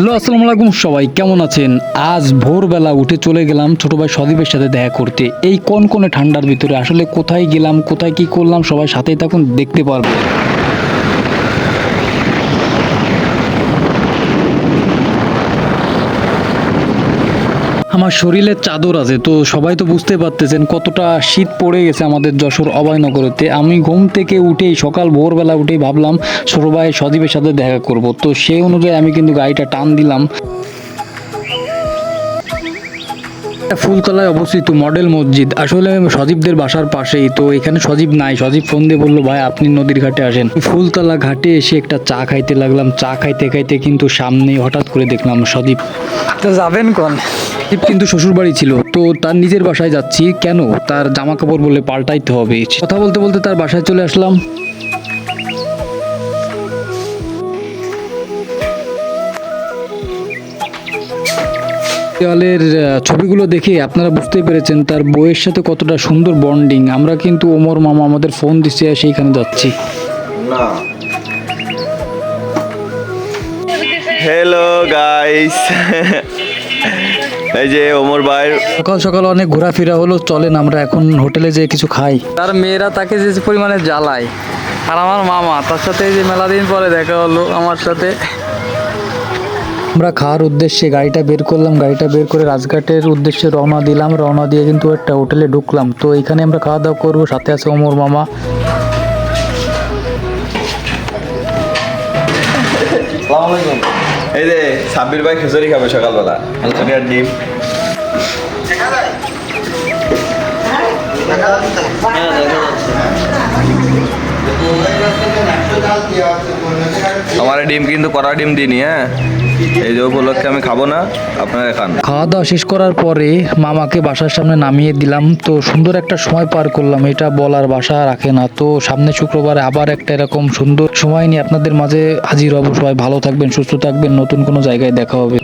Hello, আসসালামু আলাইকুম। সবাই কেমন আছেন? আজ ভোরবেলা উঠে চলে গেলাম ছোট ভাই সদীপের সাথে দেখা করতে। এই কনকনে ঠান্ডার ভিতরে আসলে কোথায় গেলাম, কোথায় কি করলাম, সবাই সাথেই থাকুন, দেখতে পারবেন। আমার শরীরে চাদর আছে, তো সবাই তো বুঝতে পারতেছেন কতটা শীত পড়ে গেছে আমাদের যশোর অভয়নগরতে। আমি ঘুম থেকে উঠেই সকাল ভোরবেলা উঠেই ভাবলাম ছোট ভাই সদীপের সাথে দেখা করব, তো সেই অনুযায়ী আমি কিন্তু গাড়িটা টান দিলাম। ফুলতলায় অবস্থিত মডেল মসজিদ, আসলে সজীবদের বাসার পাশেই। তো এখানে সজীব নাই, সজীব ফোন দিয়ে বললো ভাই আপনি নদীর ঘাটে আসেন। ফুলতলা ঘাটে এসে একটা চা খাইতে লাগলাম। চা খাইতে খাইতে কিন্তু সামনে হঠাৎ করে দেখলাম সজীব। তো যাবেন কোন? সজীব কিন্তু শ্বশুর বাড়ি ছিল, তো তার নিজের বাসায় যাচ্ছি। কেন? তার জামা কাপড় বলে পাল্টাইতে হবে। কথা বলতে বলতে তার বাসায় চলে আসলাম। দেওয়ালের ছবিগুলো দেখে আপনারা বুঝতেই পেরেছেন তার বইয়ের সাথে কতটা সুন্দর বন্ডিং। আমরা কিন্তু ওমর মামা আমাদের ফোন দিচ্ছে, সেইখানে যাচ্ছি। হ্যালো গাইস, এই যে ওমর ভাই। সকাল সকাল অনেক ঘোরাফেরা হলো, চলেন আমরা এখন হোটেলে যেয়ে কিছু খাই। তার মেয়েরা তাকে যে পরিমাণে জ্বালায়, আর আমার মামা তার সাথে যে মেলা দিন পরে দেখা হলো আমার সাথে। আমরা খাওয়ার উদ্দেশ্যে গাড়িটা বের করলাম, গাড়িটা বের করে রাজঘাটের উদ্দেশ্যে রওনা দিলাম। রওনা দিয়ে কিন্তু একটা হোটেলে ঢুকলাম। তো এখানে আমরা খাওয়া দাওয়া করবো, সাথে আছে ওমর মামা। এই যে সাব্বির ভাই খিচুড়ি খাবে সকালবেলা, খিচুড়ি আর ডিম। আমার ডিম কিন্তু কড়া ডিম দিইনি, হ্যাঁ। এই যে উপলক্ষে আমি খাবো না, আপনারা খান। খাওয়া দাওয়া শেষ করার পরে মামাকে বাসার সামনে নামিয়ে দিলাম। তো সুন্দর একটা সময় পার করলাম, এটা বলার ভাষা রাখে না। তো সামনে শুক্রবারে আবার একটা এরকম সুন্দর সময় নিয়ে আপনাদের মাঝে হাজির হব। সবাই ভালো থাকবেন, সুস্থ থাকবেন, নতুন কোনো জায়গায় দেখা হবে।